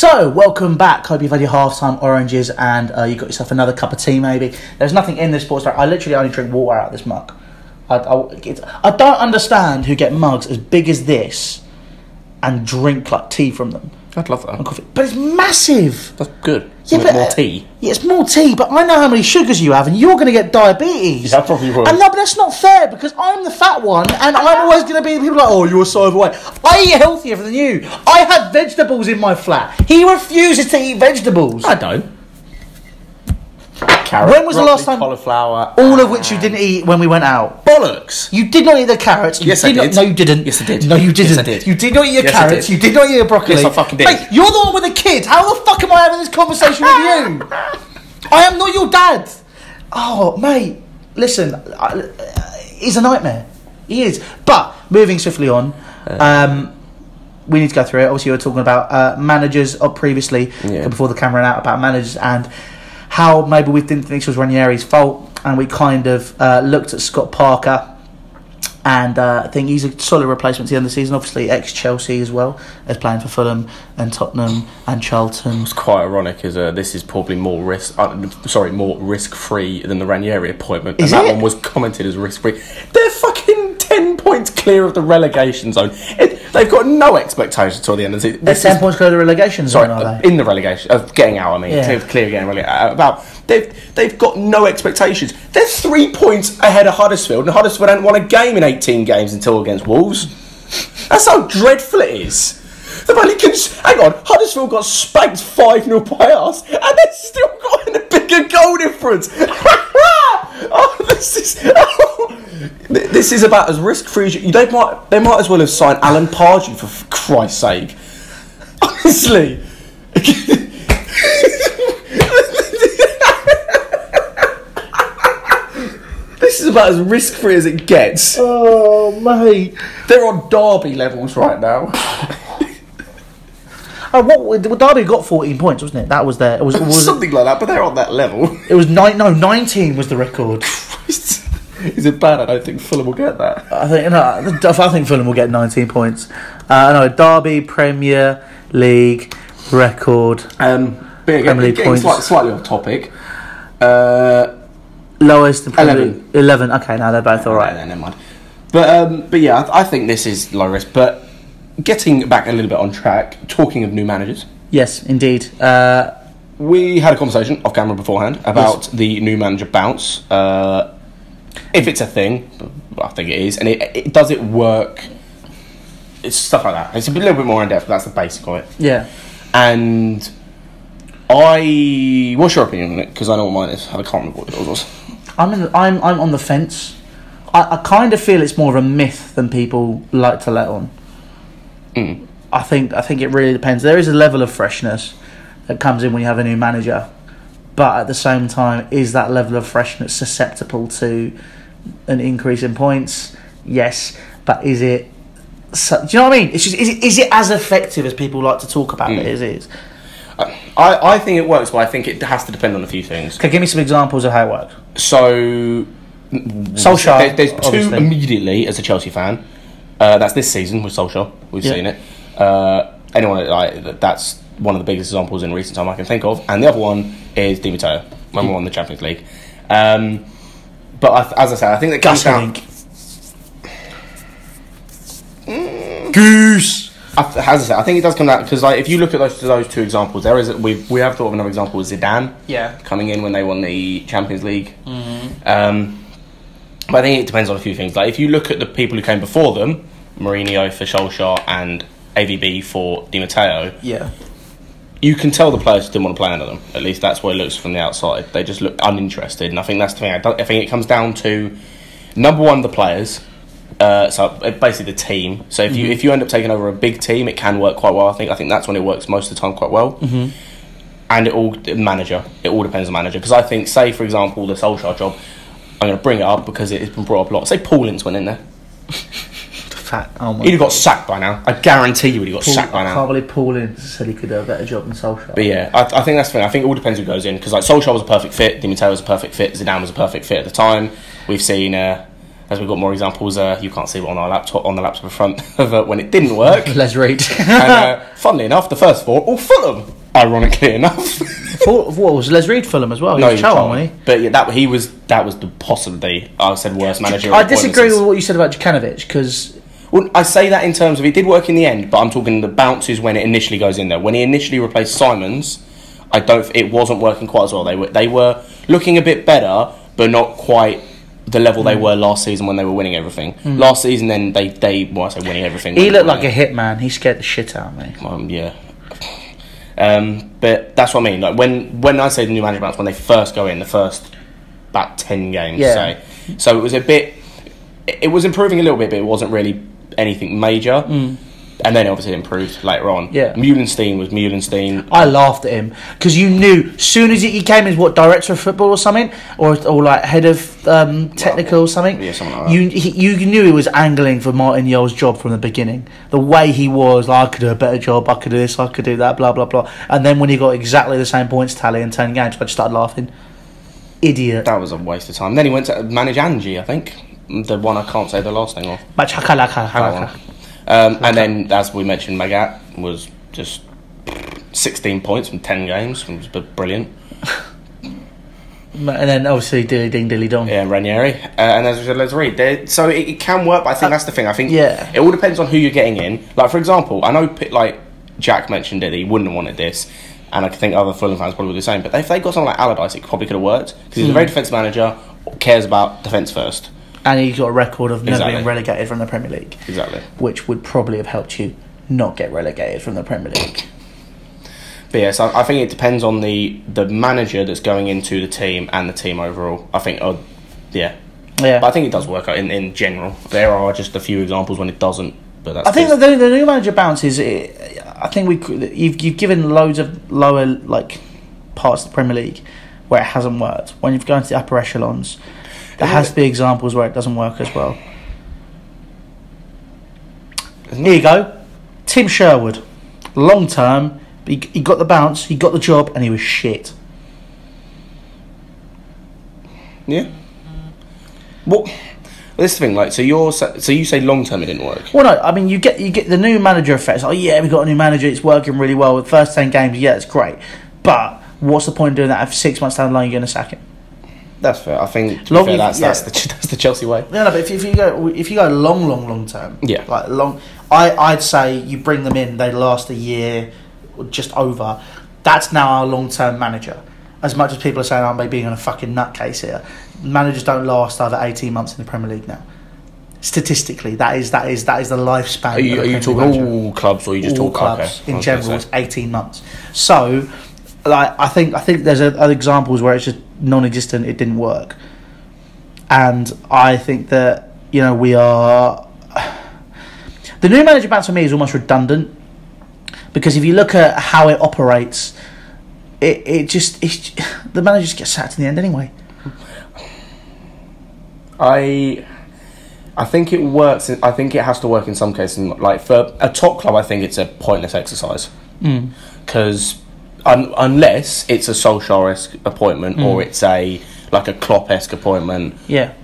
So, welcome back. Hope you've had your half-time oranges and you got yourself another cup of tea, maybe. There's nothing in this sports drink. I literally only drink water out of this mug. I don't understand who get mugs as big as this and drink like tea from them. I'd love that. And coffee. But it's massive. That's good. Yeah, but, more tea. Yeah, it's more tea, but I know how many sugars you have and you're going to get diabetes. Yeah, I probably will. And no, but that's not fair because I'm the fat one and I'm always going to be people like, oh, you're so overweight. I eat healthier than you. I have vegetables in my flat. He refuses to eat vegetables. I don't. Carrot, when was the last time? Cauliflower. All of which you didn't eat when we went out. Bollocks. You did not eat the carrots. Yes, I did. No, you didn't. Yes, I did. No, you didn't. Yes, I did. You did not eat your Yes, I carrots. did. You did not eat your broccoli. Yes, I fucking did. Mate, you're the one with the kids. How the fuck am I having this conversation with you? I am not your dad. Oh, mate. Listen, he's a nightmare. He is. But, moving swiftly on, we need to go through it. Obviously, you were talking about managers previously, before the camera went out, about managers and how maybe we didn't think it was Ranieri's fault, and we kind of looked at Scott Parker, and I think he's a solid replacement to the end of the season. Obviously, ex-Chelsea as well, as playing for Fulham and Tottenham and Charlton. It's quite ironic, as this is probably more risk-free than the Ranieri appointment, and that one was commented as risk-free. They're fucking 10 points clear of the relegation zone. They've got no expectations until the end of the season. They're 10 points clear of the relegation zone, are they? In the relegation, of getting out, I mean. Clear getting relegated. They've got no expectations. They're 3 points ahead of Huddersfield, and Huddersfield hadn't won a game in 18 games until against Wolves. That's how dreadful it is. Hang on, Huddersfield got spanked 5-0 by us, and they've still got a bigger goal difference. This is about as risk-free as you. They might as well have signed Alan Pardew for Christ's sake. Honestly. This is about as risk-free as it gets. Oh, mate. They're on Derby levels right now. Derby got 14 points, wasn't it? That was there. It was something like that, but they're on that level. It was 19 was the record. Is it bad? I don't think Fulham will get that. I think Fulham will get 19 points. Derby, Premier League record. Premier League points. Slightly off topic. Lowest in Premier League. 11. Okay, now they're both all right. Never mind. But yeah, I think this is low risk. But getting back a little bit on track, talking of new managers. Yes, indeed. We had a conversation off camera beforehand about the new manager bounce. If it's a thing, I think it is, and does it work? It's stuff like that. It's a little bit more in depth, but that's the basic of it. Yeah. And what's your opinion on it? Because I know what mine is. I can't remember what yours was. I'm on the fence. I kind of feel it's more of a myth than people like to let on. I think it really depends. There is a level of freshness that comes in when you have a new manager, but at the same time, is that level of freshness susceptible to an increase in points? Yes, but is it? Do you know what I mean? It's just is it as effective as people like to talk about it is? I think it works, but I think it has to depend on a few things. Okay, give me some examples of how it works. So, Solskjaer. There's obviously. two immediately as a Chelsea fan. That's this season with Solskjaer. We've seen it. Anyone that's one of the biggest examples in recent time I can think of, and the other one is Di Matteo when we won the Champions League. But as I said, I think that comes down. Goose. As I said, I think it does come down because if you look at those two examples, we have thought of another example with Zidane. Yeah. Coming in when they won the Champions League. Mm-hmm. But I think it depends on a few things. Like if you look at the people who came before them, Mourinho for Solskjaer and AVB for Di Matteo. Yeah. You can tell the players didn't want to play under them. At least that's what it looks from the outside. They just look uninterested, and I think that's the thing. I think it comes down to number one, the players. So basically the team. So if you end up taking over a big team, it can work quite well. I think that's when it works most of the time quite well. Mm-hmm. And it all depends on the manager. Because I think, say for example, the Solskjaer job, I'm going to bring it up because it has been brought up a lot. Say Paul Ince went in there. He'd have got sacked by now. I guarantee you he'd have got sacked by now. I can't believe Paul Ince said he could do a better job than Solskjaer. But yeah, I think that's the thing. I think it all depends who goes in. Because Solskjaer was a perfect fit, Di Matteo was a perfect fit, Zidane was a perfect fit at the time. We've seen as we've got more examples. You can't see it on the laptop in front of when it didn't work. Let's read. And funnily enough, the first 4 all Fulham. Ironically enough. What was Les Reed Fulham as well? He was Charlton, wasn't he? But yeah, that was the possibly I said worst manager. I disagree with what you said about Djukanovic because. Well, I say that in terms of it did work in the end, but I'm talking the bounces when it initially goes in there. When he initially replaced Simons, it wasn't working quite as well. They were looking a bit better, but not quite the level they were last season when they were winning everything. Last season, then I say winning everything. He looked like a hitman. He scared the shit out of me. Yeah. But that's what I mean. Like when I say the new manager bounce, when they first go in, the first about 10 games, say. So it was a bit. It was improving a little bit, but it wasn't really anything major. And then obviously it improved later on. Yeah. Meulenstein was Meulenstein. I laughed at him because you knew as soon as he came as director of football or something, or like head of technical or something. Yeah, something like that. You knew he was angling for Martin Yole's job from the beginning. The way he was, like, I could do a better job, I could do this, I could do that, blah blah blah. And then when he got exactly the same points tally in 10 games, I just started laughing. Idiot. That was a waste of time. Then he went to manage Angie, I think. The one I can't say the last name of. And then, as we mentioned, Magat was just 16 points from 10 games. It was brilliant. And then, obviously, Dilly Ding, Dilly Dong. Yeah, Ranieri. And as we said, let's read. So it can work, but I think that's the thing. I think it all depends on who you're getting in. Like, for example, I know, like, Jack mentioned it, that he wouldn't have wanted this. And I think other Fulham fans probably would do the same. But if they got someone like Allardyce, it probably could have worked. Because he's a very defensive manager, cares about defence first. And he's got a record of never being relegated from the Premier League. Exactly. Which would probably have helped you not get relegated from the Premier League. But yes, I think it depends on the manager that's going into the team and the team overall. I think, yeah. But I think it does work out in general. There are just a few examples when it doesn't. But that's I think the new manager bounce is. I think you've given loads of lower parts of the Premier League where it hasn't worked. When you've gone to the upper echelons. There has to be examples where it doesn't work as well. Here you go. Tim Sherwood. Long term, he got the bounce, he got the job, and he was shit. Yeah. Well, this thing, so you say long term it didn't work. Well, no, I mean you get the new manager effect. Oh yeah, we got a new manager. It's working really well. The first 10 games, yeah, it's great. But what's the point of doing that if 6 months down the line you're going to sack him? That's fair. I think that's the Chelsea way. No, but if you go long term, I'd say you bring them in. They last a year, or just over. That's now our long term manager. As much as people are saying I'm being on a fucking nutcase here, managers don't last over 18 months in the Premier League now. Statistically, that is the lifespan. Are you talking all clubs, or you just all talk clubs in general? It's 18 months. So. I think there's other examples where it's just non-existent. It didn't work, and I think that we are. The new manager bounce for me is almost redundant because if you look at how it operates, the manager just gets sacked in the end anyway. I think it works. I think it has to work in some cases. Like for a top club, I think it's a pointless exercise because. Unless it's a Solskjaer-esque appointment or it's a Klopp-esque appointment,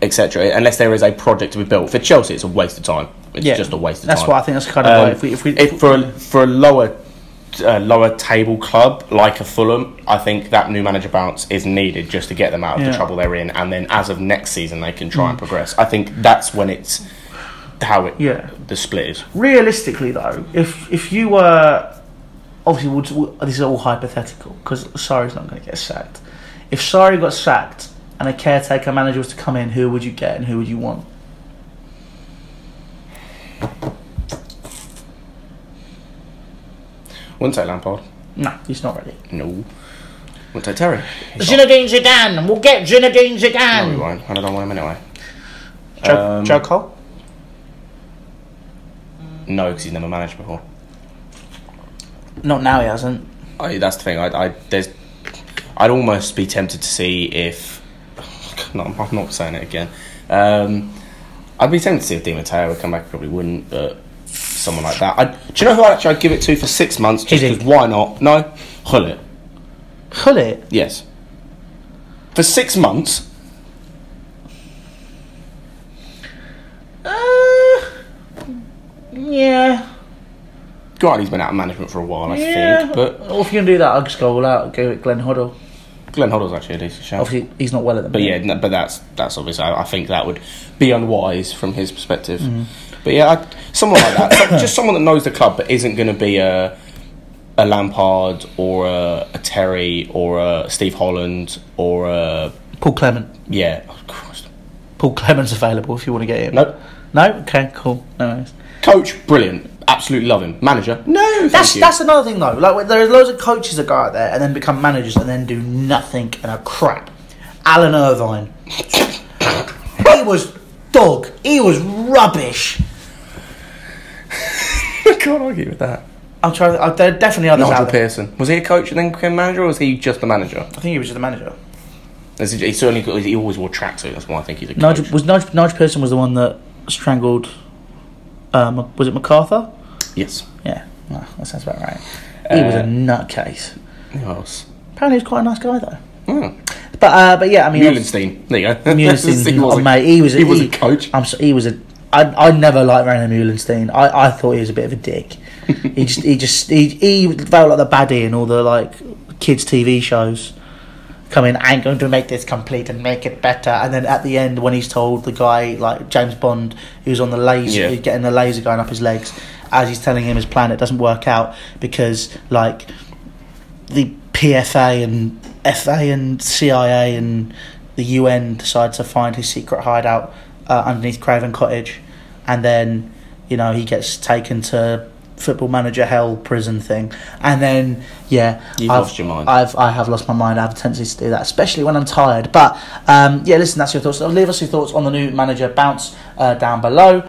etc. Unless there is a project to be built. For Chelsea, it's a waste of time. It's just a waste of time. That's why I think that's kind of for a lower table club like a Fulham, I think that new manager bounce is needed just to get them out of the trouble they're in, and then as of next season they can try and progress. I think that's when it's how the split is. Realistically, though, if you were. Obviously, this is all hypothetical because Sarri's not going to get sacked. If Sarri got sacked and a caretaker manager was to come in, who would you get and who would you want? Wouldn't take Lampard. No, he's not ready. No. Wouldn't take Terry. Zinedine Zidane. We'll get Zinedine Zidane. No, we won't. I don't want him anyway. Joe Cole? No, because he's never managed before. Not now, he hasn't. That's the thing. I'd almost be tempted to see if. No, I'm not saying it again. I'd be tempted to see if Di Matteo would come back. Probably wouldn't, but someone like that. Do you know who I'd give it to for 6 months? Just because why not? No, Gullit. Gullit? Yes. For 6 months. Yeah. Granted, he's been out of management for a while, I think. But or if you're going to do that, I'll just go all out and go with Glenn Hoddle. Glenn Hoddle's actually a decent shout. Obviously, he's not well at the minute. But yeah, but that's obvious. I think that would be unwise from his perspective. But yeah, someone like that, just someone that knows the club, but isn't going to be a Lampard or a Terry or a Steve Holland or a Paul Clement. Yeah, oh Christ. Paul Clement's available if you want to get him. Nope. No. Okay. Cool. No worries. Coach, brilliant. Absolutely love him. Manager, no. That's another thing though. Like there's loads of coaches that go out there and then become managers and then do nothing and are crap. Alan Irvine. He was dog. He was rubbish. I can't argue with that. I'm trying. There are definitely others Nigel out there. Pearson. Was he a coach and then became manager, or was he just the manager? I think he was just the manager. He certainly he always wore tracksuit. That's why I think he's a coach. Nigel Pearson was the one that strangled. Was it MacArthur? Yes. Yeah, no, that sounds about right. He was a nutcase. Yes. Apparently, he was quite a nice guy though. Mm. But yeah, I mean, Muhlenstein. There you go. Muhlenstein, mate, he was a coach. He was a. I never liked Rainer Muhlenstein. I thought he was a bit of a dick. he felt like the baddie in all the like kids' TV shows. Come in, I'm going to make this complete and make it better. And then at the end, when he's told the guy, like James Bond, who's on the laser, who's getting the laser going up his legs, as he's telling him his plan, it doesn't work out because like the PFA and FA and CIA and the UN decide to find his secret hideout underneath Craven Cottage, and then he gets taken to Football Manager hell prison thing, and then you've lost your mind. I have lost my mind. I have a tendency to do that, especially when I'm tired. But listen, that's your thoughts. Leave us your thoughts on the new manager. Bounce down below.